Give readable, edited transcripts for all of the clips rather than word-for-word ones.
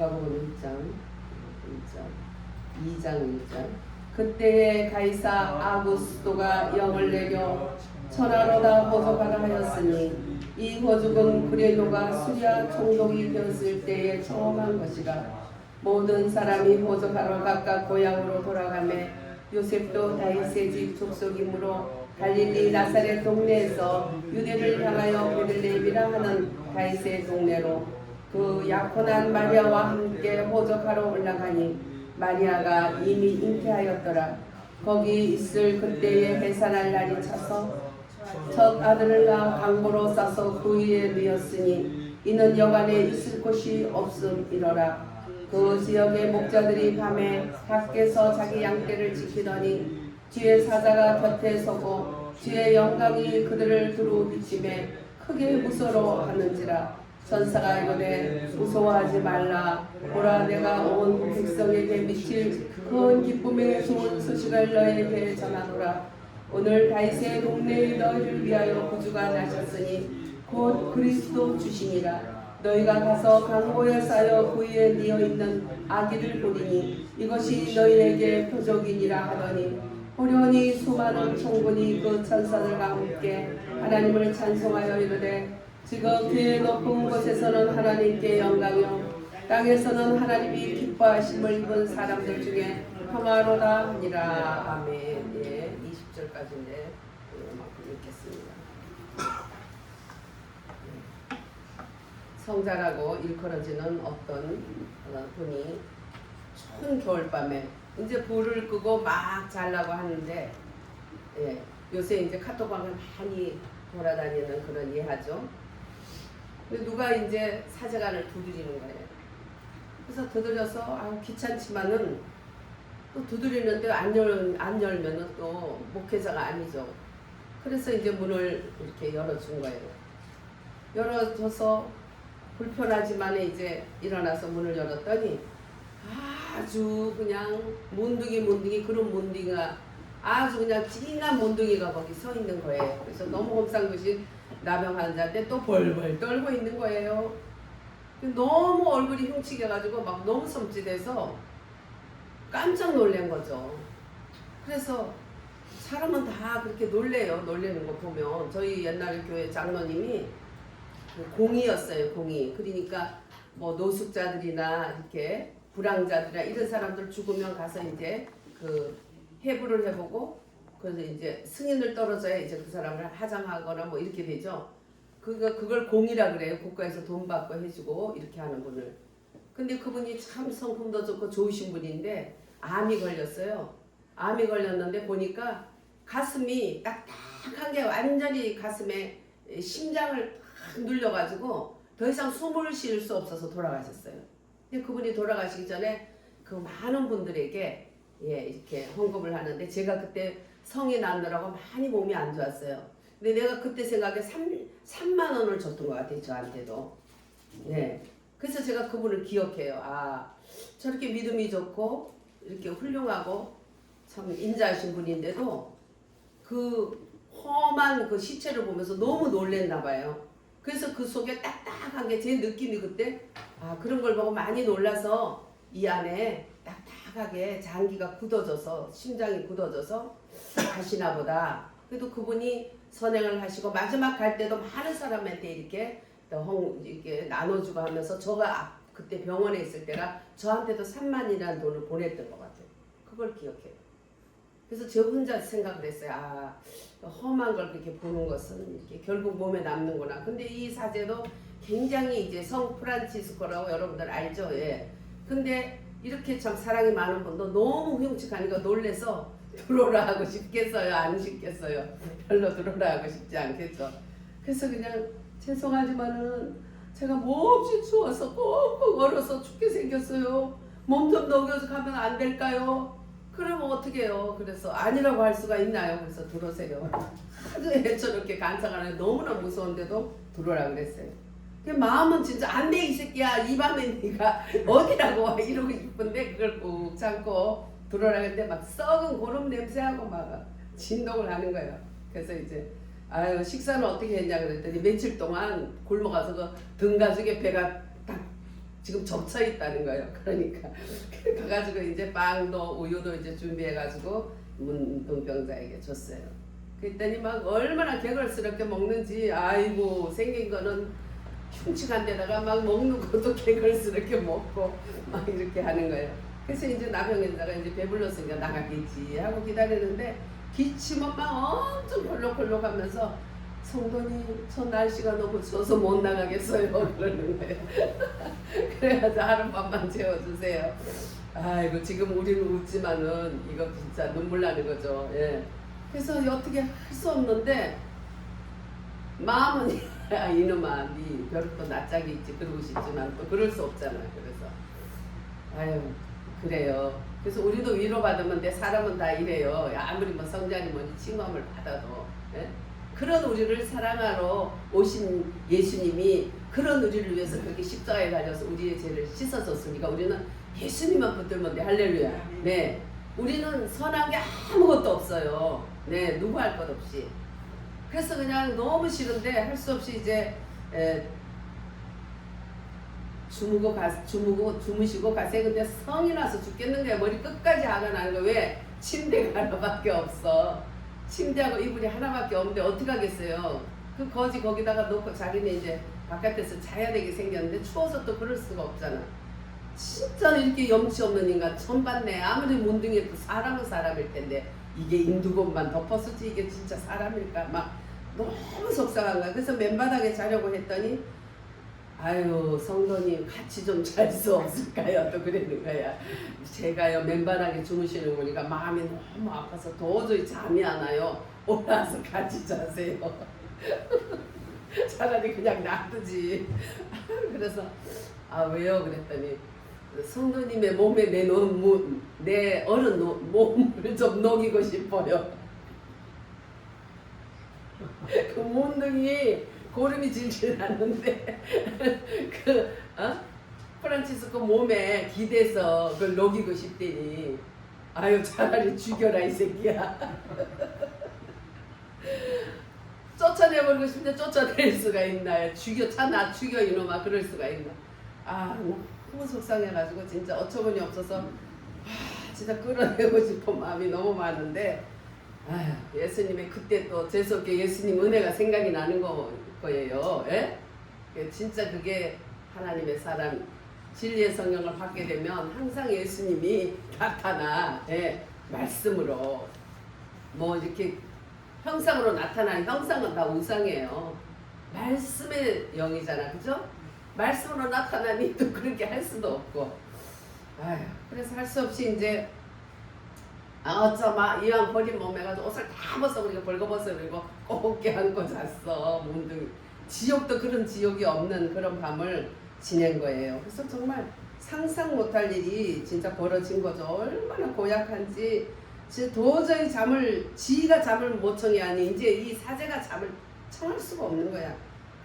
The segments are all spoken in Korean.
누가복음 2장 1절. 그때에 가이사 아구스도가 영을 내려 천하로다 호적하라 하였으니 이 호적은 그레도가 수리아 총독이 되었을 때에 처음 한 것이라. 모든 사람이 호적하러 각각 고향으로 돌아가매 요셉도 다윗의 집 족속이므로 갈릴리 나사렛 동네에서 유대를 향하여 베들레헴이라 하는 다윗의 동네로 그 약혼한 마리아와 함께 호적하러 올라가니 마리아가 이미 잉태하였더라. 거기 있을 그때에 해산할 날이 차서 첫 아들을 낳아 강보로 싸서 그 위에 누였으니 이는 여간에 있을 곳이 없음이러라. 그 지역의 목자들이 밤에 밖에서 자기 양떼를 지키더니 주의 사자가 곁에 서고 주의 영광이 그들을 두루 비치매 크게 무서워하는지라. 천사가 이르되 무서워하지 말라. 보라, 내가 온 백성에게 미칠 큰 기쁨의 좋은 소식을 너희에게 전하노라. 오늘 다윗의 동네에 너희를 위하여 구주가 나셨으니 곧 그리스도 주시니라. 너희가 가서 강보에 쌓여 그 위에 뉘어 있는 아기를 보리니 이것이 너희에게 표적이니라 하더니 호련히 수많은 총군이 그 천사들과 함께 하나님을 찬송하여 이르되 지금 그의 높은 곳에서는 하나님께 영광이요 땅에서는 하나님이 기뻐하심을 입은 사람들 중에 평화로다 하니라. 아멘. 예, 20절까지인데 이만큼 읽겠습니다. 성자라고 일컬어지는 어떤 분이 추운 겨울밤에 이제 불을 끄고 막 자려고 하는데, 예, 요새 이제 카톡방을 많이 돌아다니는 그런 예하죠. 누가 이제 사제관을 두드리는 거예요. 그래서 두드려서 귀찮지만은 또 두드리는데 안 열면은 또 목회자가 아니죠. 그래서 이제 문을 이렇게 열어준 거예요. 열어줘서 불편하지만 이제 일어나서 문을 열었더니 아주 그냥 몬둥이 그런 몬둥이가 아주 그냥 찡한 몬둥이가 거기 서 있는 거예요. 그래서 너무 험상궂은 나병 환자인데 또 벌벌 떨고 있는 거예요. 너무 얼굴이 흉측해가지고 막 너무 섬찟해서 깜짝 놀란 거죠. 그래서 사람은 다 그렇게 놀래요. 놀래는 거 보면 저희 옛날 교회 장로님이 공의였어요. 공의. 그러니까 뭐 노숙자들이나 이렇게 불황자들이나 이런 사람들 죽으면 가서 이제 그 해부를 해보고 그래서 이제 승인을 떨어져야 이제 그 사람을 하장하거나 뭐 이렇게 되죠. 그걸 공의라 그래요. 국가에서 돈 받고 해주고 이렇게 하는 분을. 근데 그분이 참 성품도 좋고 좋으신 분인데 암이 걸렸어요. 암이 걸렸는데 보니까 가슴이 딱딱한 게 완전히 가슴에 심장을 탁 눌려가지고 더 이상 숨을 쉴 수 없어서 돌아가셨어요. 근데 그분이 돌아가시기 전에 그 많은 분들에게 이렇게 헌금을 하는데 제가 그때 성이 남느라고 많이 몸이 안 좋았어요. 근데 내가 그때 생각에 3만 원을 줬던 것 같아요. 저한테도. 네. 그래서 제가 그분을 기억해요. 아, 저렇게 믿음이 좋고 이렇게 훌륭하고 참 인자하신 분인데도 그 험한 그 시체를 보면서 너무 놀랬나 봐요. 그래서 그 속에 딱딱한 게 제 느낌이 그때 그런 걸 보고 많이 놀라서 이 안에 딱딱하게 장기가 굳어져서 심장이 굳어져서 가시나 보다. 그래도 그분이 선행을 하시고 마지막 갈 때도 많은 사람한테 이렇게 나눠주고 하면서 저가 그때 병원에 있을 때라 저한테도 3만이라는 돈을 보냈던 것 같아요. 그걸 기억해요. 그래서 저 혼자 생각을 했어요. 험한 걸 그렇게 보는 것은 이렇게 결국 몸에 남는구나. 근데 이 사제도 굉장히 이제 성 프란치스코라고 여러분들 알죠? 예. 근데 이렇게 참 사랑이 많은 분도 너무 흉측하니까 놀래서 들어오라 하고 싶겠어요? 안 싶겠어요? 별로 들어오라 하고 싶지 않겠죠? 그래서 그냥 죄송하지만은 제가 몹시 추워서 꼭꼭 얼어서 죽게 생겼어요. 몸 좀 녹여서 가면 안 될까요? 그러면 어떻게 해요? 그래서 아니라고 할 수가 있나요? 그래서 들어오세요. 하도 저렇게 간청하는데 너무나 무서운데도 들어오라 그랬어요. 마음은 진짜 안 돼 이 새끼야. 이 밤에 네가 어디라고 이러고 싶은데 그걸 꾹 참고 들어오라 했는데 막 썩은 고름 냄새하고 막 진동을 하는 거예요. 그래서 이제 식사는 어떻게 했냐 그랬더니 며칠 동안 굶어가서 그 등 가죽에 배가 딱 지금 접쳐 있다는 거예요. 그러니까 가가지고 이제 빵도 우유도 이제 준비해가지고 문둥병자에게 줬어요. 그랬더니 막 얼마나 개걸스럽게 먹는지, 아이고 생긴 거는 흉측한 데다가 막 먹는 것도 개걸스럽게 먹고 막 이렇게 하는 거예요. 그래서 이제 나병에다가 이제 배불렀으니까 나가겠지 하고 기다리는데 기침은 막 엄청 콜록콜록 하면서 성도님 저 날씨가 너무 추워서 못 나가겠어요 그러는 거예요. 그래가지고 하룻밤만 재워주세요. 아이고 지금 우리는 웃지만은 이거 진짜 눈물 나는 거죠. 예. 그래서 어떻게 할 수 없는데 마음은 이놈아 네 벼룩도 낯짝이 있지 그러고 싶지만 또 그럴 수 없잖아. 그래서 아유 그래요. 그래서 우리도 위로받으면 돼. 사람은 다 이래요. 아무리 뭐 성장이 뭐니 칭함을 받아도. 예? 그런 우리를 사랑하러 오신 예수님이 그런 우리를 위해서 그렇게 십자가에 달려서 우리의 죄를 씻어줬으니까 우리는 예수님만 붙들면 돼. 할렐루야. 네. 우리는 선한 게 아무것도 없어요. 네. 누구 할 것 없이. 그래서 그냥 너무 싫은데 할 수 없이 이제 주무시고 가세. 근데 성이 나서 죽겠는 거야. 머리 끝까지 화가 나는 거야. 왜? 침대가 하나밖에 없어. 침대하고 이불이 하나밖에 없는데 어떻게 하겠어요. 그 거지 거기다가 놓고 자기는 이제 바깥에서 자야 되게 생겼는데 추워서 또 그럴 수가 없잖아. 진짜 이렇게 염치 없는 인간 처음 봤네. 아무리 몬둥이도 사람은 사람일 텐데 이게 인두곰만 덮었을지 이게 진짜 사람일까 막 너무 속상한 거야. 그래서 맨바닥에 자려고 했더니 아유 성도님 같이 좀 잘 수 없을까요? 또 그러는 거야. 제가요 맨바닥에 주무시는 거니까 마음이 너무 아파서 도저히 잠이 안 와요. 올라와서 같이 자세요. 차라리 그냥 놔두지. 그래서 아 왜요? 그랬더니 성도님의 몸에 내 어른 몸을 좀 녹이고 싶어요. 그 몬둥이 고름이 질질 나는데 프란치스코 몸에 기대서 그걸 녹이고 싶대니 아유 차라리 죽여라 이 새끼야. 쫓아내버리고 싶은데 쫓아낼 수가 있나요? 나 죽여 이놈아 그럴 수가 있나. 아 너무 속상해가지고 진짜 어처구니 없어서 진짜 끌어내고 싶은 마음이 너무 많은데 아휴, 예수님의 그때 또 재수없게 예수님 은혜가 생각이 나는 거예요. 예? 진짜 그게 하나님의 사람 진리의 성령을 받게 되면 항상 예수님이 나타나. 예? 말씀으로 뭐 이렇게 형상으로 나타나는 형상은 다 우상이에요. 말씀의 영이잖아, 그죠? 말씀으로 나타나니 또 그렇게 할 수도 없고. 아휴, 그래서 할 수 없이 이제 어쩌마 이왕 버린 몸 해가지고 옷을 다 벗어버리고 벌거벗어버리고 곱게 안고 잤어. 지옥도 그런 지옥이 없는 그런 밤을 지낸 거예요. 그래서 정말 상상 못할 일이 진짜 벌어진 거죠. 얼마나 고약한지 도저히 지가 잠을 못 청이 아니 이제 이 사제가 잠을 청할 수가 없는 거야.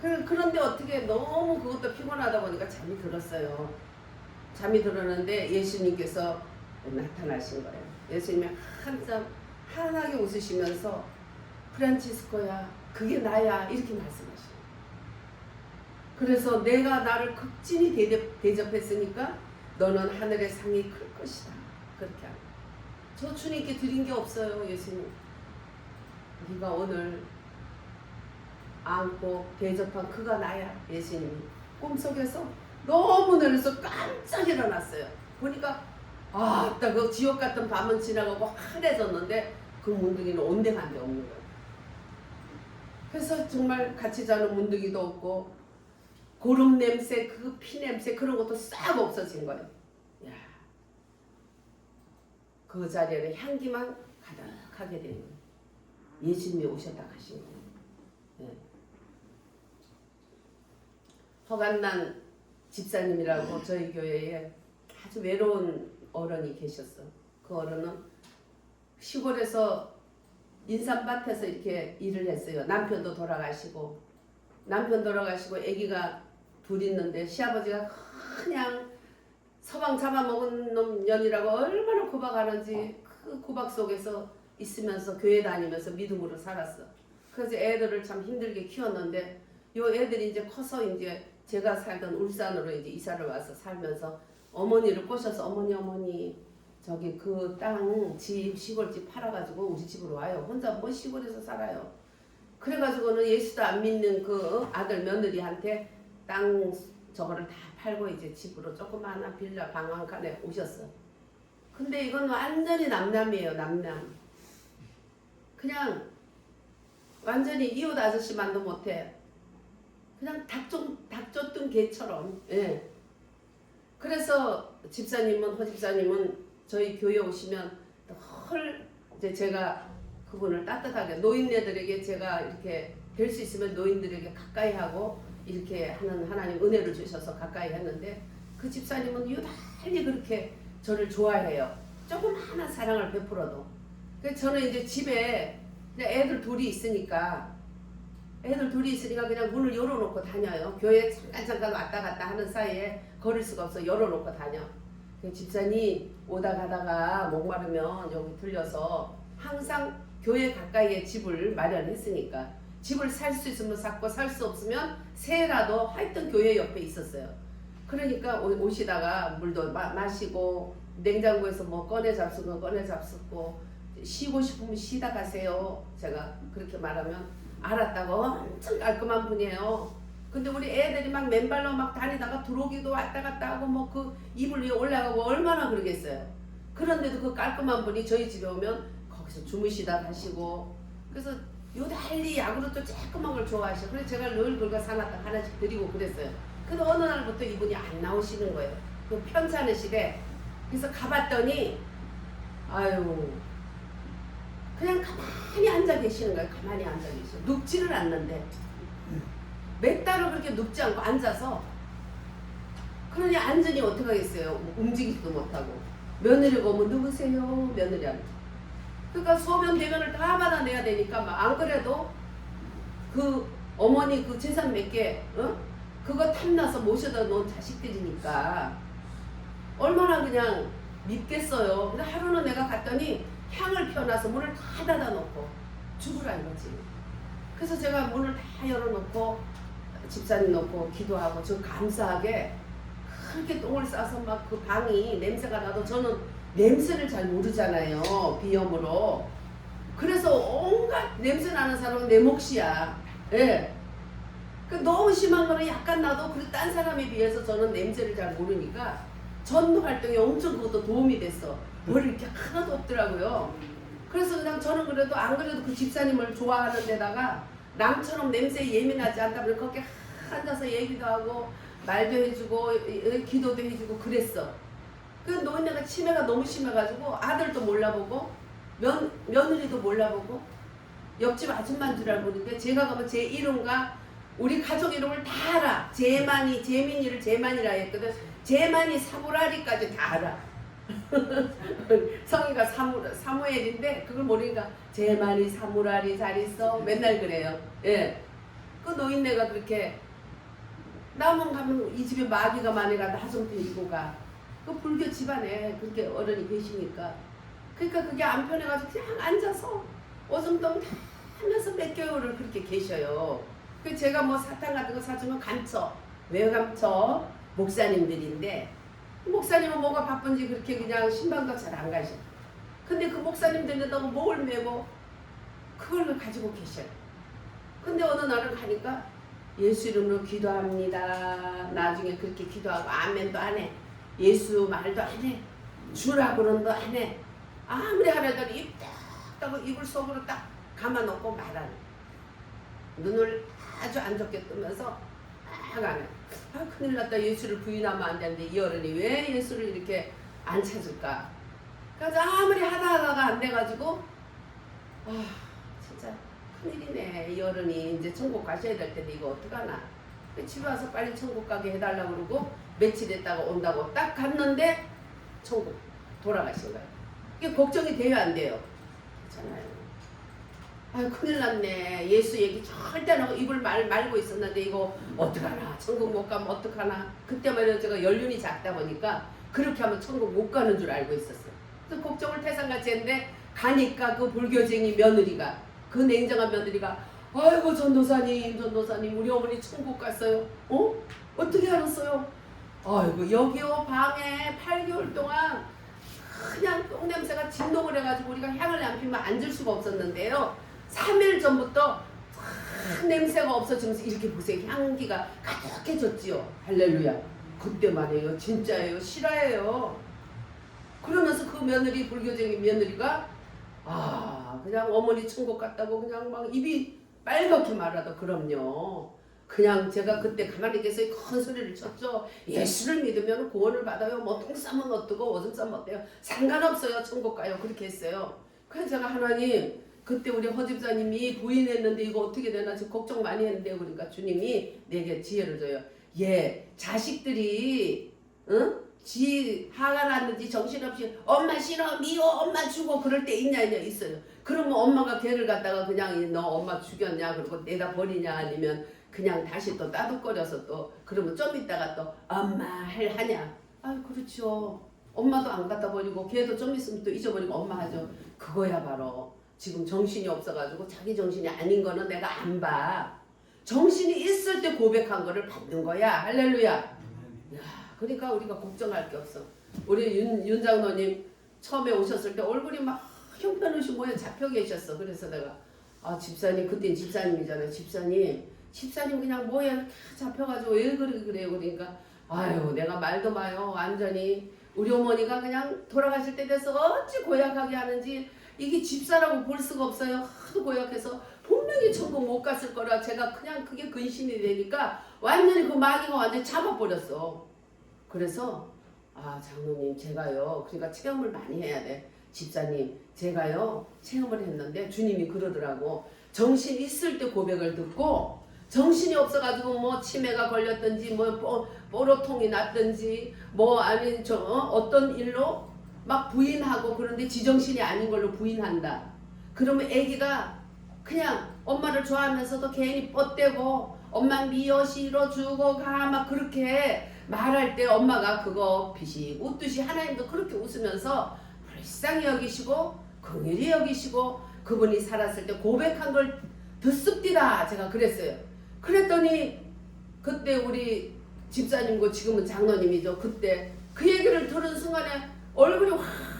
그런데 어떻게 너무 그것도 피곤하다 보니까 잠이 들었어요. 잠이 들었는데 예수님께서 나타나신 거예요. 예수님이 한참 환하게 웃으시면서 프란치스코야 그게 나야 이렇게 말씀하시고 그래서 내가 나를 극진히 대접했으니까 너는 하늘의 상이 클 것이다 그렇게 하고 저 주님께 드린 게 없어요. 예수님 네가 오늘 안고 대접한 그가 나야. 예수님이 꿈속에서 너무 놀라서 깜짝 일어났어요. 보니까 딱 그 지옥 같은 밤은 지나가고 환해졌는데 그 문둥이는 온데간데 없는 거예요. 그래서 정말 같이 자는 문둥이도 없고 고름 냄새, 그 피 냄새 그런 것도 싹 없어진 거예요. 야, 그 자리에는 향기만 가득하게 되는 거예요. 예수님이 오셨다 가신 거예요. 네. 허간난 집사님이라고 저희 교회에 아주 외로운 어른이 계셨어. 그 어른은 시골에서 인삼밭에서 이렇게 일을 했어요. 남편도 돌아가시고 아기가 둘 있는데 시아버지가 그냥 서방 잡아먹은 년이라고 얼마나 구박하는지 그 구박 속에서 있으면서 교회 다니면서 믿음으로 살았어. 그래서 애들을 참 힘들게 키웠는데 요 애들이 이제 커서 이제 제가 살던 울산으로 이제 이사를 와서 살면서 어머니를 꼬셔서 어머니 저기 그 땅 집 시골집 팔아가지고 우리 집으로 와요. 혼자 뭐 시골에서 살아요. 그래가지고는 예수도 안 믿는 그 아들 며느리한테 땅 저거를 다 팔고 이제 집으로 조그마한 빌라 방 한 칸에 오셨어. 근데 이건 완전히 남남이에요. 남남. 그냥 완전히 이웃 아저씨만도 못해. 그냥 닭 쫓던 개처럼. 예. 그래서 집사님은 허집사님은 저희 교회 오시면 헐 이제 제가 그분을 따뜻하게 노인네들에게 제가 이렇게 될 수 있으면 노인들에게 가까이 하고 이렇게 하는 하나님 은혜를 주셔서 가까이 했는데 그 집사님은 유달리 그렇게 저를 좋아해요. 조그마한 사랑을 베풀어도. 그래서 저는 이제 집에 애들 둘이 있으니까 그냥 문을 열어놓고 다녀요. 교회 잠깐 왔다 갔다 하는 사이에 걸을 수가 없어 열어놓고 다녀. 그 집사님 오다 가다가 목마르면 여기 들려서 항상 교회 가까이에 집을 마련했으니까 집을 살 수 있으면 샀고 살 수 없으면 새라도 하여튼 교회 옆에 있었어요. 그러니까 오시다가 물도 마시고 냉장고에서 뭐 꺼내 잡수고 쉬고 싶으면 쉬다 가세요. 제가 그렇게 말하면 알았다고 엄청 깔끔한 분이에요. 근데 우리 애들이 막 맨발로 막 다니다가 들어오기도 왔다 갔다 하고 뭐 그 이불 위에 올라가고 얼마나 그러겠어요. 그런데도 그 깔끔한 분이 저희 집에 오면 거기서 주무시다 가시고 그래서 요달리 약으로 또 조그만 걸 좋아하셔. 그래서 제가 늘 그거 사놨다 하나씩 드리고 그랬어요. 근데 어느 날부터 이분이 안 나오시는 거예요. 그 편찮으시대. 그래서 가봤더니 아유 그냥 가만히 앉아 계시는 거예요. 가만히 앉아 계셔. 눕지를 않는데 몇 달을 그렇게 눕지 않고 앉아서 그러니 앉으니 어떻게 하겠어요. 움직이지도 못하고 며느리가 오면 누구세요? 며느리한테. 그러니까 소변 대변을 다 받아내야 되니까 막 안 그래도 그 어머니 그 재산 몇 개 그거 탐나서 모셔다 놓은 자식들이니까 얼마나 그냥 밉겠어요. 근데 하루는 내가 갔더니 향을 펴놔서 문을 다 닫아놓고 죽으라는 거지. 그래서 제가 문을 다 열어놓고 집사님 놓고 기도하고 저 감사하게 그렇게 똥을 싸서 막 그 방이 냄새가 나도 저는 냄새를 잘 모르잖아요. 비염으로. 그래서 온갖 냄새 나는 사람은 내 몫이야. 예. 그 너무 심한 거는 약간 나도 그 딴 사람에 비해서 저는 냄새를 잘 모르니까 전도 활동에 엄청 그것도 도움이 됐어. 머리 이렇게 하나도 없더라고요. 그래서 그냥 저는 그래도 안 그래도 그 집사님을 좋아하는 데다가 남처럼 냄새에 예민하지 않다 보니 거기 앉아서 얘기도 하고 말도 해주고 기도도 해주고 그랬어. 그 노인네가 치매가 너무 심해가지고 아들도 몰라보고 며느리도 몰라보고 옆집 아줌마인 줄 알고 있는데 제가 가면 제 이름과 우리 가족 이름을 다 알아. 재민이를 재만이라 했거든. 재만이 사무라리까지 다 알아. 성이가 사무엘인데 그걸 모르니까 재만이 사무라리 잘 있어 맨날 그래요. 예. 그 노인네가 그렇게 나만 가면 이 집에 마귀가 많으니까 나 좀 데리고 가. 그 불교 집안에 그렇게 어른이 계시니까 그러니까 그게 안 편해가지고 그냥 앉아서 오줌똥 다 하면서 몇 개월을 그렇게 계셔요. 그 제가 뭐 사탕 같은 거 사주면 감춰. 왜 감춰? 목사님들인데 목사님은 뭐가 바쁜지 그렇게 그냥 신방도 잘 안 가셔. 근데 그 목사님들에다가 목을 메고 그걸 가지고 계셔요. 근데 어느 날은 가니까 예수 이름으로 기도합니다. 나중에 그렇게 기도하고 아멘도 안 해. 예수 말도 안 해. 주라고는 안 해. 아무리 하려도 입 딱 하고 입을 속으로 딱 감아놓고 말하는. 눈을 아주 안 좋게 뜨면서 막 안 해. 아 큰일 났다. 예수를 부인하면 안 되는데 이 어른이 왜 예수를 이렇게 안 찾을까. 그래서 아무리 하다가 안 돼가지고 진짜 큰일이네. 이 어른이 이제 천국 가셔야 될 텐데 이거 어떡하나. 집에 와서 빨리 천국 가게 해달라고 그러고 며칠 있다가 온다고 딱 갔는데 천국 돌아가신 거예요. 이게 걱정이 돼요 안 돼요? 그렇잖아요. 아유 큰일 났네. 예수 얘기 절대 안 하고 입을 말고 있었는데 이거 어떡하나. 천국 못 가면 어떡하나. 그때만 해도 제가 연륜이 작다 보니까 그렇게 하면 천국 못 가는 줄 알고 있었어요. 그래서 걱정을 태산같이 했는데 가니까 그 불교쟁이 며느리가 그 냉정한 며느리가 아이고 전도사님 우리 어머니 천국 갔어요. 어떻게 알았어요? 아이고 여기요 방에 8개월 동안 그냥 똥냄새가 진동을 해가지고 우리가 향을 안 피면 앉을 수가 없었는데요. 3일 전부터 냄새가 없어지면서 이렇게 보세요. 향기가 가득해졌지요. 할렐루야. 그때만 해요. 진짜예요. 실화예요. 그러면서 그 며느리, 불교적인 며느리가 그냥 어머니 천국 갔다고 그냥 막 입이 빨갛게 말하다. 그럼요. 그냥 제가 그때 가만히 계서 큰 소리를 쳤죠. 예수를 믿으면 구원을 받아요. 뭐 똥 싸면 어떠고 오줌 싸면 어때요. 상관없어요. 천국 가요. 그렇게 했어요. 그래서 제가 하나님 그때 우리 허집사님이 부인했는데 이거 어떻게 되나 지금 걱정 많이 했는데 그러니까 주님이 내게 지혜를 줘요. 자식들이 지 화가 났는지 정신없이 엄마 싫어 미워 엄마 죽어 그럴 때 있어요. 그러면 엄마가 걔를 갖다가 그냥 너 엄마 죽였냐 그러고 내다 버리냐 아니면 그냥 다시 또 따둑거려서 또 그러면 좀 있다가 또 엄마 하냐. 그렇죠. 엄마도 안 갖다 버리고 걔도 좀 있으면 또 잊어버리고 엄마 하죠. 그거야 바로 지금 정신이 없어가지고 자기 정신이 아닌 거는 내가 안 봐. 정신이 있을 때 고백한 거를 받는 거야. 할렐루야. 그러니까 우리가 걱정할 게 없어. 우리 윤 장로님 처음에 오셨을 때 얼굴이 막 형편없이 모여 잡혀 계셨어. 그래서 내가 집사님 그때 집사님이잖아요. 집사님 그냥 뭐에 잡혀가지고 왜 그래요. 그러니까 아유 내가 말도 마요. 완전히 우리 어머니가 그냥 돌아가실 때 돼서 어찌 고약하게 하는지 이게 집사라고 볼 수가 없어요. 하도 고약해서 분명히 천국 못 갔을 거라 제가 그냥 그게 근심이 되니까 완전히 그 마귀가 완전히 잡아버렸어. 그래서 장로님 제가요 그러니까 체험을 많이 해야 돼. 집사님 제가요 체험을 했는데 주님이 그러더라고. 정신 있을 때 고백을 듣고 정신이 없어가지고 뭐 치매가 걸렸든지 뭐 뽀로통이 났든지 뭐 아닌 어떤 일로 막 부인하고 그런데 지정신이 아닌 걸로 부인한다. 그러면 애기가 그냥 엄마를 좋아하면서도 괜히 뻗대고 엄마 미워 싫어 주고 가 막 그렇게 말할 때 엄마가 그거 비식 웃듯이 하나님도 그렇게 웃으면서 불쌍히 여기시고 긍휼히 여기시고 그분이 살았을 때 고백한 걸 듣습디다. 제가 그랬어요. 그랬더니 그때 우리 집사님고 지금은 장로님이죠. 그때 그 얘기를 들은 순간에 얼굴이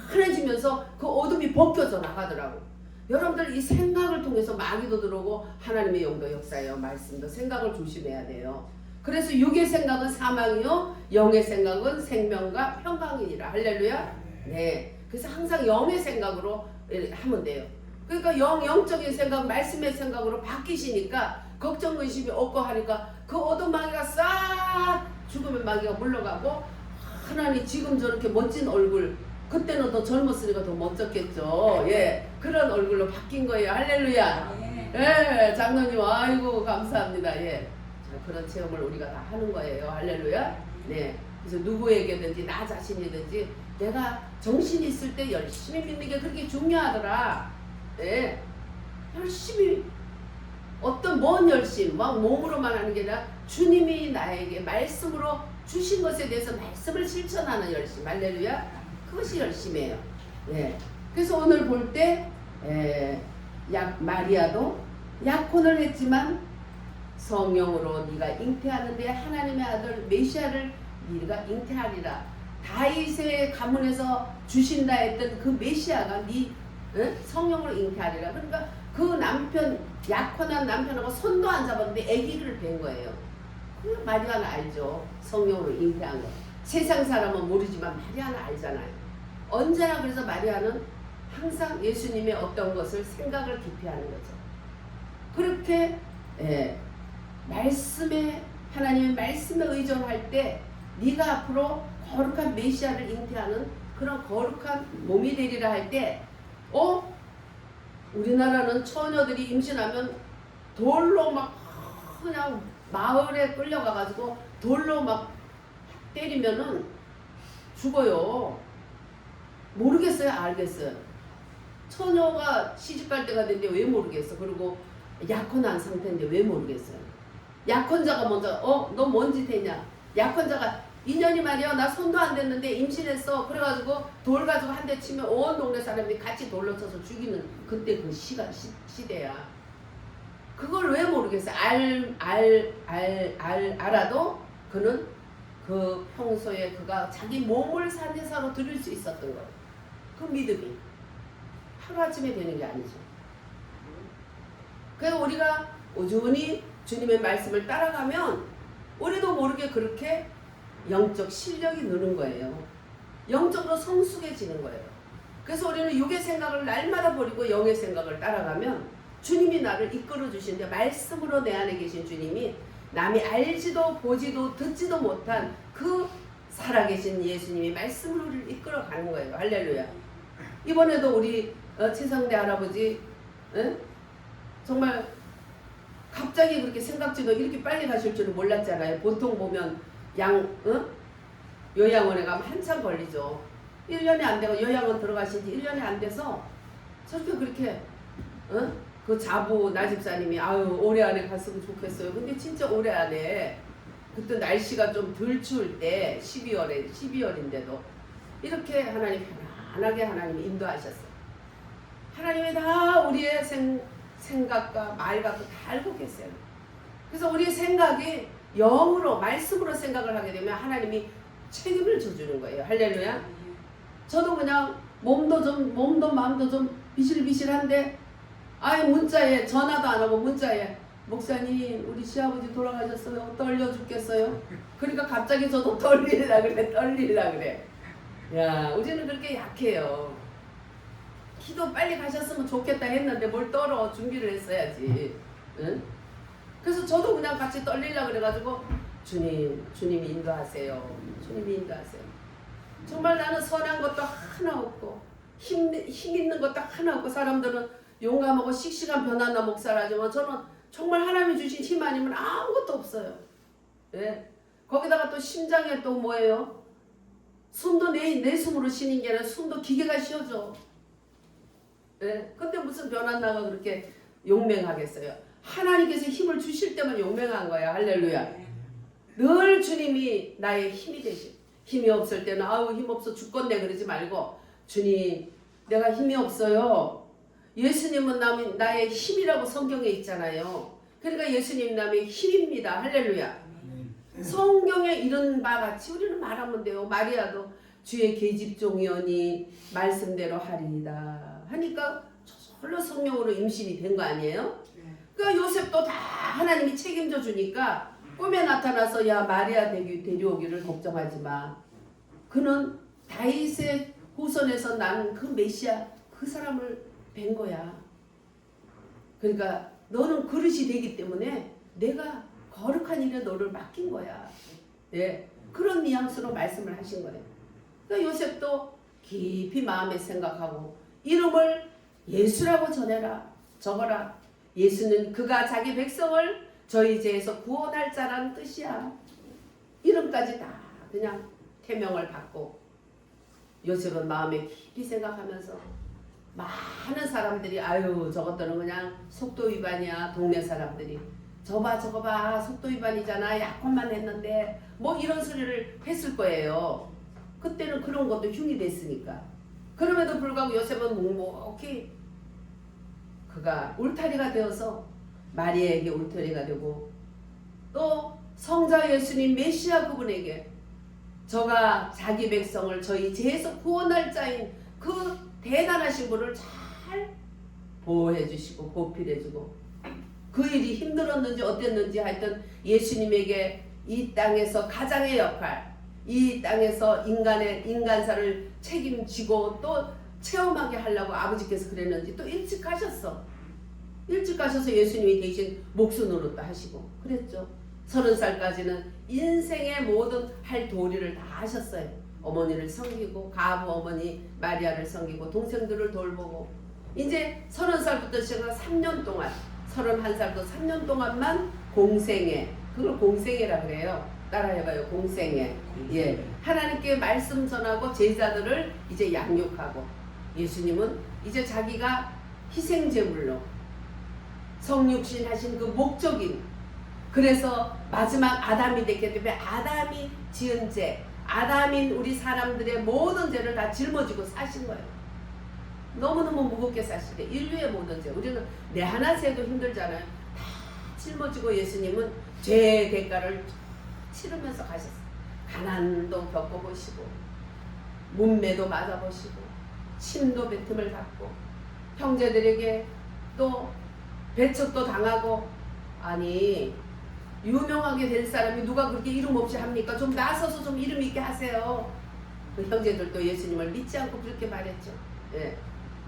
환해지면서 그 어둠이 벗겨져 나가더라고. 여러분들 이 생각을 통해서 마귀도 들어오고 하나님의 영도 역사예요. 말씀도 생각을 조심해야 돼요. 그래서 육의 생각은 사망이요 영의 생각은 생명과 평강이니라. 할렐루야. 네. 그래서 항상 영의 생각으로 하면 돼요. 그러니까 영적인 생각 말씀의 생각으로 바뀌시니까 걱정 근심이 없고 하니까 그 어둠 마귀가 싹 죽음의 마귀가 물러가고 하나님 지금 저렇게 멋진 얼굴 그때는 더 젊었으니까 더 멋졌겠죠. 그런 얼굴로 바뀐 거예요. 할렐루야. 장로님 아이고 감사합니다. 자, 그런 체험을 우리가 다 하는 거예요. 할렐루야. 네. 그래서 누구에게든지 나 자신이든지 내가 정신이 있을 때 열심히 믿는 게 그렇게 중요하더라. 열심히 어떤 먼 열심 막 몸으로만 하는 게 아니라 주님이 나에게 말씀으로 주신 것에 대해서 말씀을 실천하는 열심. 할렐루야. 그것이 열심이에요. 그래서 오늘 볼 때 마리아도 약혼을 했지만 성령으로 네가 잉태하는데 하나님의 아들 메시아를 네가 잉태하리라. 다윗의 가문에서 주신다 했던 그 메시아가 성령으로 잉태하리라. 그러니까 그 남편 약혼한 남편하고 손도 안 잡았는데 아기를 뵌 거예요. 그 마리아는 알죠. 성령으로 잉태한 거. 세상 사람은 모르지만 마리아는 알잖아요. 언제나 그래서 마리아는 항상 예수님의 어떤 것을 생각을 깊이 하는 거죠. 그렇게 하나님의 말씀에 의존할 때 네가 앞으로 거룩한 메시아를 잉태하는 그런 거룩한 몸이 되리라 할 때 우리나라는 처녀들이 임신하면 돌로 막 그냥 마을에 끌려가가지고 돌로 막 때리면은 죽어요. 모르겠어요? 알겠어요? 처녀가 시집갈 때가 됐는데 왜 모르겠어? 그리고 약혼한 상태인데 왜 모르겠어요? 약혼자가 먼저 너 뭔 짓 했냐? 약혼자가 인연이 말이야 나 손도 안 댔는데 임신했어. 그래가지고 돌 가지고 한 대 치면 온 동네 사람들이 같이 돌로 쳐서 죽이는 그때 그 시대야. 그걸 왜 모르겠어요. 알아도 그는 그 평소에 그가 자기 몸을 산제사로 드릴 수 있었던 거예요. 그 믿음이 하루아침에 되는 게 아니죠. 그래서 우리가 꾸준히 주님의 말씀을 따라가면 우리도 모르게 그렇게 영적 실력이 느는 거예요. 영적으로 성숙해지는 거예요. 그래서 우리는 육의 생각을 날마다 버리고 영의 생각을 따라가면 주님이 나를 이끌어 주시는데, 말씀으로 내 안에 계신 주님이 남이 알지도 보지도 듣지도 못한 그 살아계신 예수님이 말씀으로 우리를 이끌어 가는 거예요. 할렐루야. 이번에도 우리 최성대 할아버지 정말 갑자기 그렇게 생각지도 이렇게 빨리 가실 줄은 몰랐잖아요. 보통 보면 요양원에 가면 한참 걸리죠. 1년이 안 되고, 요양원 들어가신 지 1년이 안 돼서 저렇게 그렇게 그 자부 나집사님이 아유 올해 안에 갔으면 좋겠어요. 근데 진짜 올해 안에 그때 날씨가 좀 덜 추울 때 12월인데도 이렇게 하나님 편안하게 하나님이 인도하셨어요. 하나님이 다 우리의 생각과 말 갖고 다 알고 계세요. 그래서 우리의 생각이 영으로 말씀으로 생각을 하게 되면 하나님이 책임을 져주는 거예요. 할렐루야. 저도 그냥 몸도 마음도 좀 비실비실한데 문자에 전화도 안 하고 문자에 목사님 우리 시아버지 돌아가셨어요. 떨려 죽겠어요. 그러니까 갑자기 저도 떨리려 그래. 야, 우리는 그렇게 약해요. 기도 빨리 가셨으면 좋겠다 했는데 뭘 떨어. 준비를 했어야지. 응? 그래서 저도 그냥 같이 떨리려 그래가지고 주님이 인도하세요. 주님이 인도하세요. 정말 나는 선한 것도 하나 없고 힘 있는 것도 하나 없고, 사람들은 용감하고 씩씩한 변화나 목사라지만 저는 정말 하나님이 주신 힘 아니면 아무것도 없어요. 예. 거기다가 또 심장에 또 뭐예요? 숨도 내 숨으로 쉬는 게 아니라 숨도 기계가 쉬어져. 예. 근데 무슨 변화나가 그렇게 용맹하겠어요. 하나님께서 힘을 주실 때만 용맹한 거야. 할렐루야. 늘 주님이 나의 힘이 되시. 힘이 없을 때는 힘 없어 죽겠네 그러지 말고, 주님 내가 힘이 없어요. 예수님은 나의 힘이라고 성경에 있잖아요. 그러니까 예수님 남의 힘입니다. 할렐루야. 성경에 이런 바 같이 우리는 말하면 돼요. 마리아도 주의 계집종이오니 말씀대로 하리이다 하니까 저절로 성령으로 임신이 된 거 아니에요? 그러니까 요셉도 다 하나님이 책임져 주니까 꿈에 나타나서 야 마리아 데려오기를 걱정하지 마. 그는 다윗의 후손에서 난 그 메시아 그 사람을 뵌 거야. 그러니까 너는 그릇이 되기 때문에 내가 거룩한 일에 너를 맡긴 거야. 예, 그런 뉘앙스로 말씀을 하신 거예요. 그러니까 요셉도 깊이 마음에 생각하고 이름을 예수라고 적어라. 예수는 그가 자기 백성을 저희 죄에서 구원할 자라는 뜻이야. 이름까지 다 그냥 태명을 받고, 요셉은 마음에 깊이 생각하면서 많은 사람들이 저것들은 그냥 속도 위반이야. 동네 사람들이 저거 봐 속도 위반이잖아. 약혼만 했는데 뭐 이런 소리를 했을 거예요. 그때는 그런 것도 흉이 됐으니까. 그럼에도 불구하고 요셉은 묵묵히 그가 울타리가 되어서 마리아에게 울타리가 되고, 또 성자 예수님 메시아 그분에게 저가 자기 백성을 저희 죄에서 구원할 자인 그 대단하신 분을 잘 보호해 주시고 보필해 주고, 그 일이 힘들었는지 어땠는지 하여튼 예수님에게 이 땅에서 가장의 역할, 이 땅에서 인간사를 책임지고 또 체험하게 하려고 아버지께서 그랬는지 또 일찍 가셔서 예수님이 대신 목수 노릇도 하시고 그랬죠. 30살까지는 인생의 모든 할 도리를 다 하셨어요. 어머니를 섬기고 가부 어머니 마리아를 섬기고 동생들을 돌보고, 이제 30살부터 시작해서 3년 동안 31살부터 3년 동안만 공생애, 그걸 공생애라 그래요. 따라해봐요. 공생애. 예, 하나님께 말씀 전하고 제자들을 이제 양육하고, 예수님은 이제 자기가 희생제물로 성육신 하신 그 목적인, 그래서 마지막 아담이 됐기 때문에 아담이 지은 죄, 아담인 우리 사람들의 모든 죄를 다 짊어지고 사신 거예요. 너무너무 무겁게 사시대. 인류의 모든 죄. 우리는 내 하나 죄도 힘들잖아요. 다 짊어지고 예수님은 죄의 대가를 치르면서 가셨어요. 가난도 겪어보시고 문매도 맞아보시고 침도 뱉음을 받고 형제들에게 또 배척도 당하고. 아니 유명하게 될 사람이 누가 그렇게 이름 없이 합니까? 좀 나서서 좀 이름 있게 하세요. 그 형제들도 예수님을 믿지 않고 그렇게 말했죠. 예,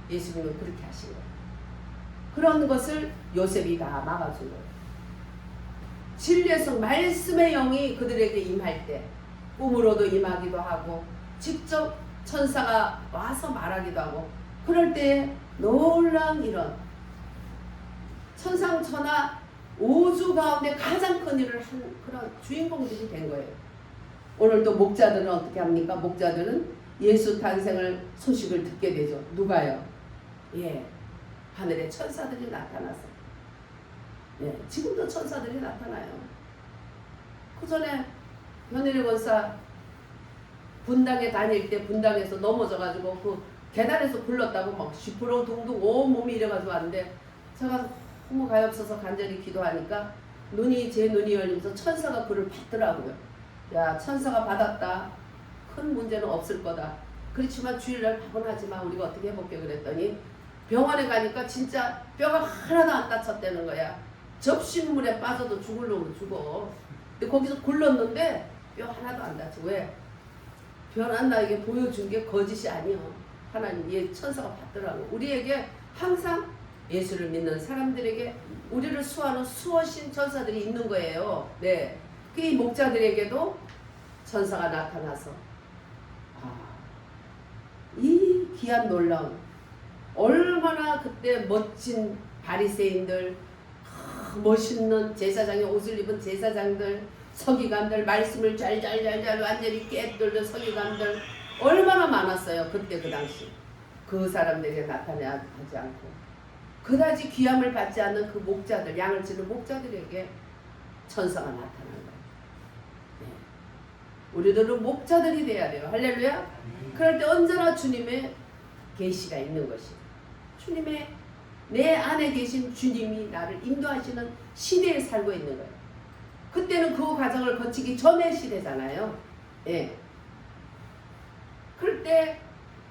예수님은 그렇게 하신 거예요. 그런 것을 요셉이 다 막아준 거예요. 진리의 성 말씀의 영이 그들에게 임할 때 꿈으로도 임하기도 하고 직접 천사가 와서 말하기도 하고, 그럴 때 놀라운 이런 천상천하 우주 가운데 가장 큰 일을 한 그런 주인공들이 된 거예요. 오늘도 목자들은 어떻게 합니까? 목자들은 예수 탄생을 소식을 듣게 되죠. 누가요? 예, 하늘에 천사들이 나타나서. 예, 지금도 천사들이 나타나요. 그 전에 현일의 권사 분당에 다닐 때 분당에서 넘어져가지고 그 계단에서 굴렀다고 막 시퍼러둥둥 온 몸이 이래가지고 왔는데, 제가 너무 가엾어서 간절히 기도하니까 제 눈이 열리면서 천사가 그를 받더라고요. 야, 천사가 받았다. 큰 문제는 없을 거다. 그렇지만 주일날 밥은 하지마. 우리가 어떻게 해볼게 그랬더니 병원에 가니까 진짜 뼈가 하나도 안 다쳤다는 거야. 접신물에 빠져도 죽을 놈은 죽어. 근데 거기서 굴렀는데 뼈 하나도 안 다쳐. 왜? 변한 나에게 보여준 게 거짓이 아니야. 하나님, 얘 천사가 받더라고. 우리에게 항상 예수를 믿는 사람들에게 우리를 수호하는 수호신 천사들이 있는 거예요. 네, 이 목자들에게도 천사가 나타나서 이 귀한 놀라운, 얼마나 그때 멋진 바리새인들, 멋있는 제사장의 옷을 입은 제사장들, 서기관들, 말씀을 잘 완전히 깨뚫는 서기관들 얼마나 많았어요. 그때 그 당시 그 사람들에게 나타나지 않고 그다지 귀함을 받지 않는 그 목자들, 양을 치는 목자들에게 천사가 나타난 거예요. 네. 우리들은 목자들이 돼야 돼요. 할렐루야. 그럴 때 언제나 주님의 계시가 있는 것이, 주님의 내 안에 계신 주님이 나를 인도하시는 시대에 살고 있는 거예요. 그때는 그 과정을 거치기 전의 시대잖아요. 예. 그럴 때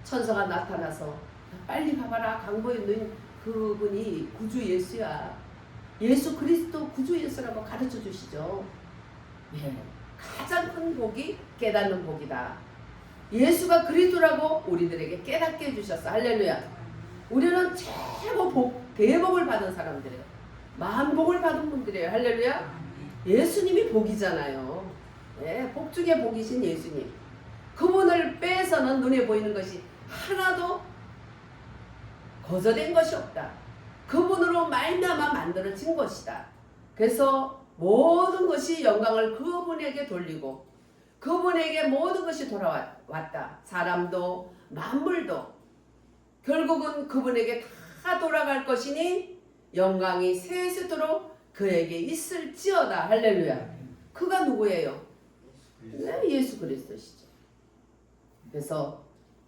천사가 나타나서 빨리 가봐라. 강보에 있는 그분이 구주 예수야. 예수 그리스도 구주 예수라고 가르쳐 주시죠. 예. 가장 큰 복이 깨닫는 복이다. 예수가 그리스도라고 우리들에게 깨닫게 해주셨어. 할렐루야. 우리는 최고 복, 대복을 받은 사람들이에요. 만복을 받은 분들이에요. 할렐루야. 예수님이 복이잖아요. 예, 복 중에 복이신 예수님. 그분을 빼서는 눈에 보이는 것이 하나도 거저된 것이 없다. 그분으로 말미암아 만들어진 것이다. 그래서 모든 것이 영광을 그분에게 돌리고 그분에게 모든 것이 돌아왔다. 사람도 만물도 결국은 그분에게 다 돌아갈 것이니 영광이 세세토록 그에게 있을지어다. 할렐루야. 그가 누구예요? 네, 예수 그리스도시죠. 그래서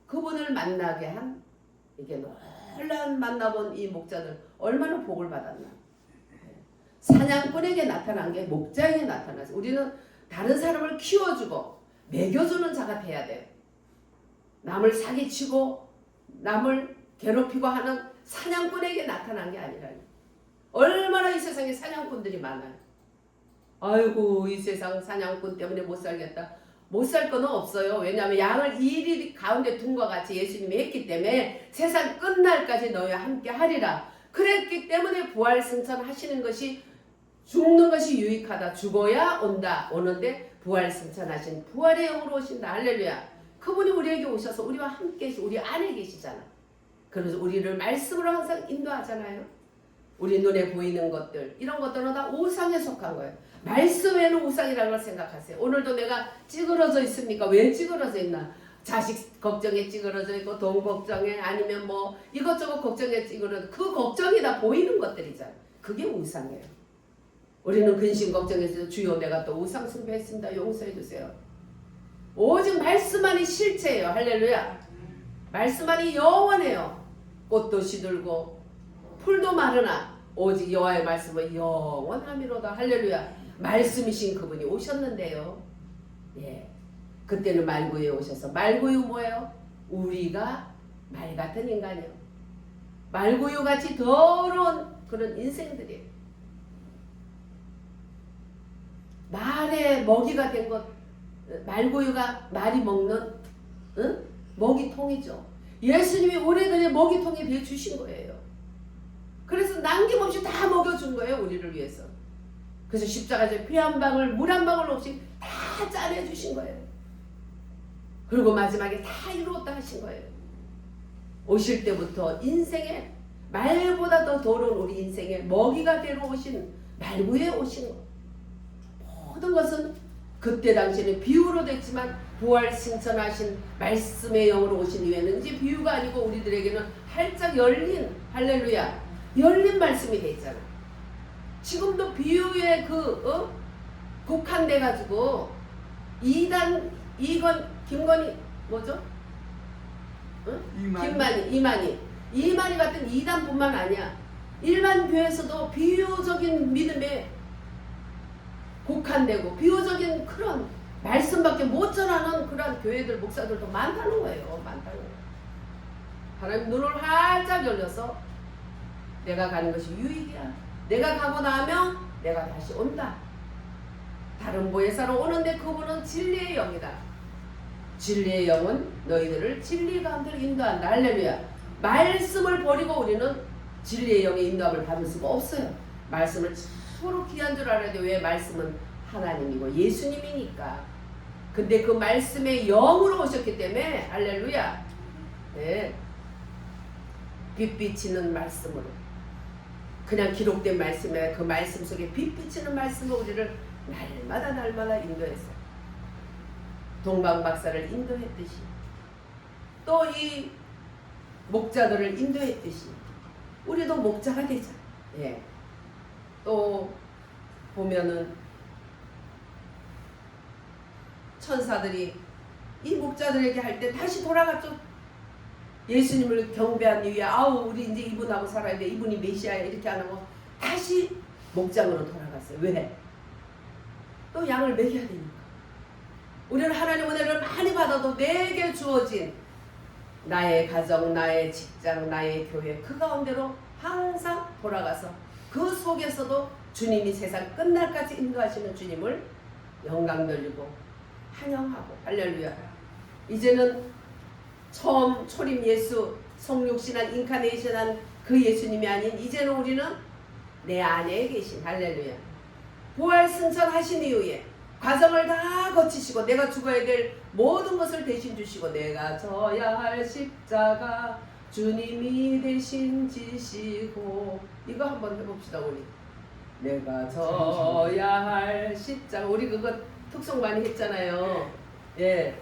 그분을 만나게 한, 이게 놀라운 만나본 이 목자들 얼마나 복을 받았나. 사냥꾼에게 나타난 게 목자에게 나타나서, 우리는 다른 사람을 키워주고 먹여주는 자가 돼야 돼요. 남을 사기치고 남을 괴롭히고 하는 사냥꾼에게 나타난 게 아니라요. 얼마나 이 세상에 사냥꾼들이 많아요. 아이고, 이 세상 사냥꾼 때문에 못 살겠다. 못 살 거는 없어요. 왜냐하면 양을 일일이 가운데 둔과 같이 예수님이 했기 때문에 세상 끝날까지 너희와 함께 하리라. 그랬기 때문에 부활승천 하시는 것이, 죽는 것이 유익하다. 죽어야 온다. 오는데 부활승천하신 부활의 영으로 오신다. 할렐루야. 그분이 우리에게 오셔서 우리와 함께 우리 안에 계시잖아. 그래서 우리를 말씀으로 항상 인도하잖아요. 우리 눈에 보이는 것들, 이런 것들은 다 우상에 속한 거예요. 말씀에는 우상이라는 걸 생각하세요. 오늘도 내가 찌그러져 있습니까? 왜 찌그러져 있나? 자식 걱정에 찌그러져 있고, 돈 걱정에, 아니면 뭐 이것저것 걱정에 찌그러져. 그 걱정이 다 보이는 것들이잖아요. 그게 우상이에요. 우리는 근심 걱정해서 주여 내가 또 우상 숭배했습니다. 용서해 주세요. 오직 말씀만이 실체예요. 할렐루야. 말씀만이 영원해요. 꽃도 시들고 풀도 마르나 오직 여호와의 말씀은 영원함이로다. 할렐루야. 말씀이신 그분이 오셨는데요. 예. 그때는 말구유에 오셔서, 말구유 뭐예요? 우리가 말 같은 인간이요. 말구유 같이 더러운 그런 인생들이에요. 말의 먹이가 된 것, 말구유가 말이 먹는 먹이통이죠. 예수님이 우리들의 먹이통이 되어 주신 거예요. 그래서 남김없이 다 먹여준 거예요. 우리를 위해서. 그래서 십자가에 피 한 방울, 물 한 방울 없이 다 짜내 주신 거예요. 그리고 마지막에 다 이루었다 하신 거예요. 오실 때부터 인생에 말보다 더 더러운 우리 인생에 먹이가 되러 오신, 말구에 오신 것. 모든 것은 그때 당시에는 비유로 됐지만 부활 승천하신 말씀의 영으로 오신 이후에는 이제 비유가 아니고 우리들에게는 활짝 열린, 할렐루야, 열린 말씀이 됐잖아. 지금도 비유에 국한돼 가지고 김건희 뭐죠? 이만희 같은 이단뿐만 아니야. 일반 교회에서도 비유적인 믿음에 국한되고 비유적인 그런 말씀밖에 못 전하는 그런 교회들, 목사들도 많다는 거예요. 많다는 거예요. 하나님 눈을 활짝 열려서 내가 가는 것이 유익이야. 내가 가고 나면 내가 다시 온다. 다른 보혜사로 오는데 그분은 진리의 영이다. 진리의 영은 너희들을 진리 가운데로 인도한다. 할렐루야. 말씀을 버리고 우리는 진리의 영의 인도함을 받을 수가 없어요. 말씀을 참으로 귀한 줄 알아야 돼. 왜? 말씀은 하나님이고 예수님이니까. 근데 그 말씀의 영으로 오셨기 때문에, 할렐루야, 네, 빛 비치는 말씀으로, 그냥 기록된 말씀에 그 말씀 속에 빛 비치는 말씀으로 우리를 날마다 인도했어요. 동방박사를 인도했듯이, 또 이 목자들을 인도했듯이 우리도 목자가 되자. 예. 또 보면은 천사들이 이 목자들에게 할 때 다시 돌아갔죠. 예수님을 경배한 이후에 우리 이제 이분하고 살아야 돼. 이분이 메시아야. 이렇게 안 하고 다시 목장으로 돌아갔어요. 왜? 또 양을 먹여야 되니까. 우리는 하나님 은혜를 많이 받아도 내게 주어진 나의 가정, 나의 직장, 나의 교회, 그 가운데로 항상 돌아가서 그 속에서도 주님이 세상 끝날까지 인도하시는 주님을 영광 돌리고 환영하고, 할렐루야. 이제는 처음 초림 예수, 성육신한 인카네이션한 그 예수님이 아닌 이제는 우리는 내 안에 계신, 할렐루야, 부활 승천하신 이후에 과정을 다 거치시고 내가 죽어야 될 모든 것을 대신 주시고 내가 져야 할 십자가 주님이 대신 지시고, 이거 한번 해봅시다. 우리 내가 져야 할 십자가, 우리 그거 특송 많이 했잖아요. 예,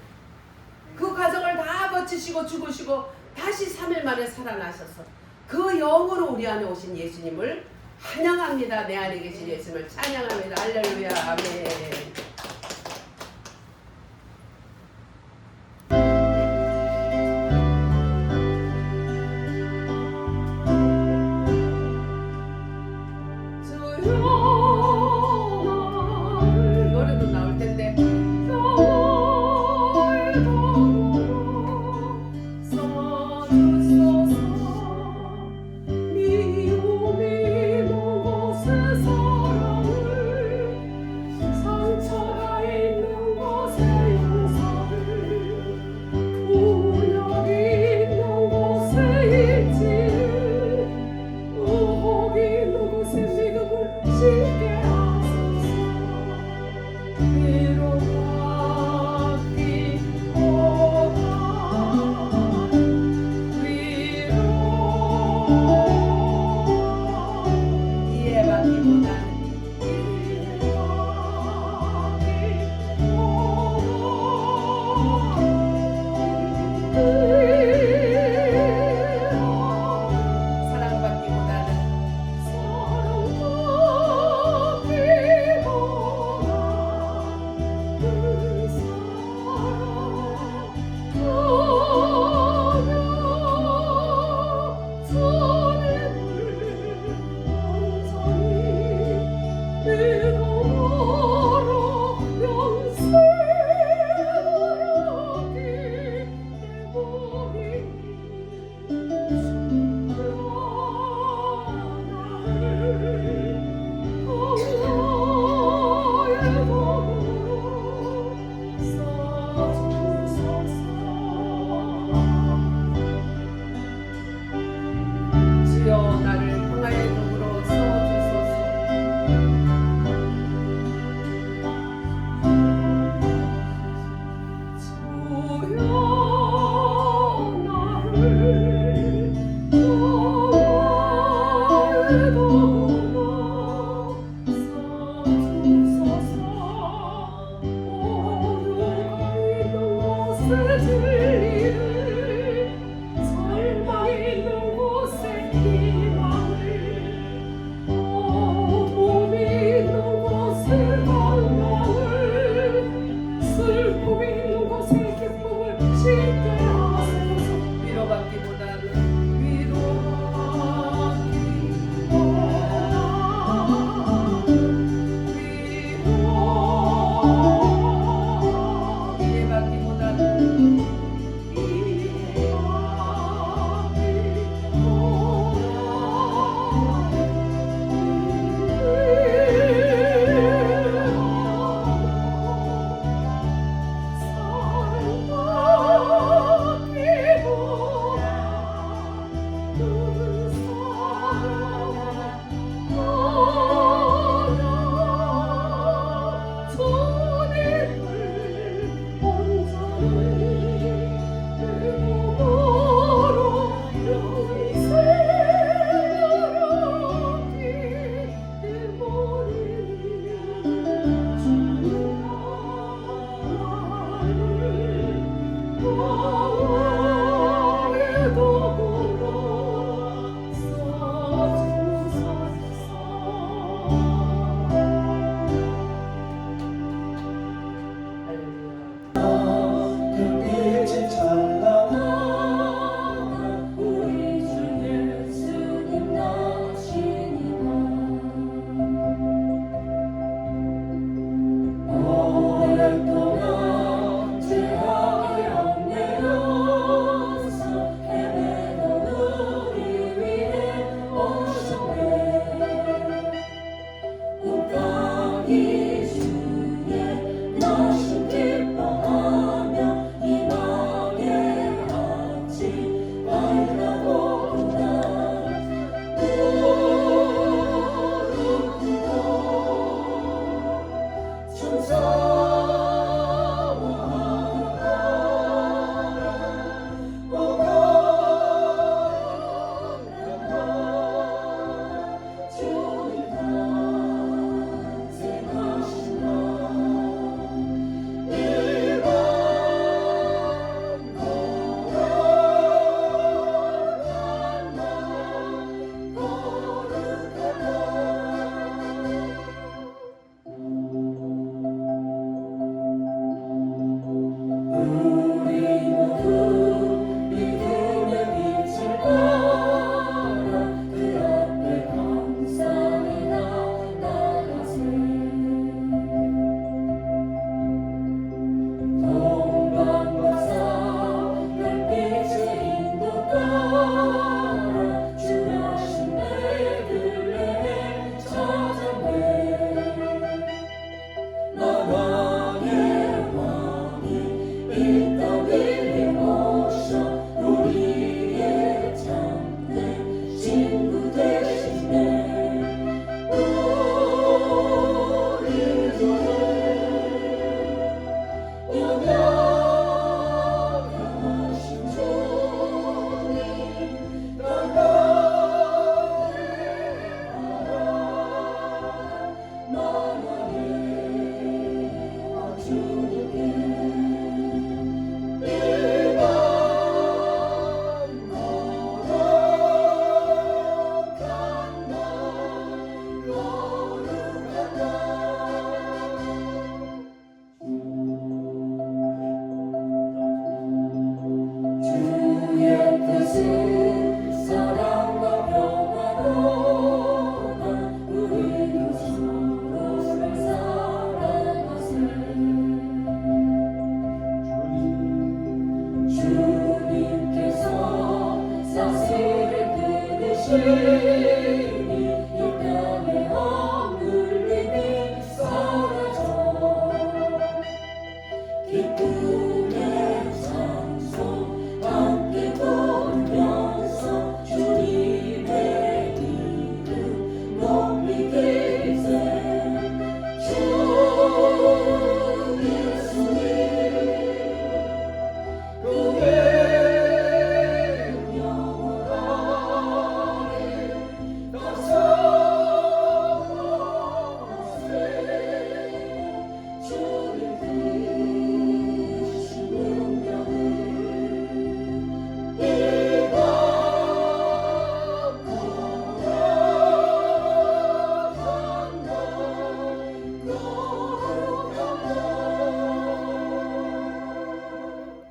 그 과정을 다 거치시고 죽으시고 다시 3일 만에 살아나셔서 그 영으로 우리 안에 오신 예수님을 환영합니다. 내 안에 계신 예수님을 찬양합니다. 할렐루야. 아멘.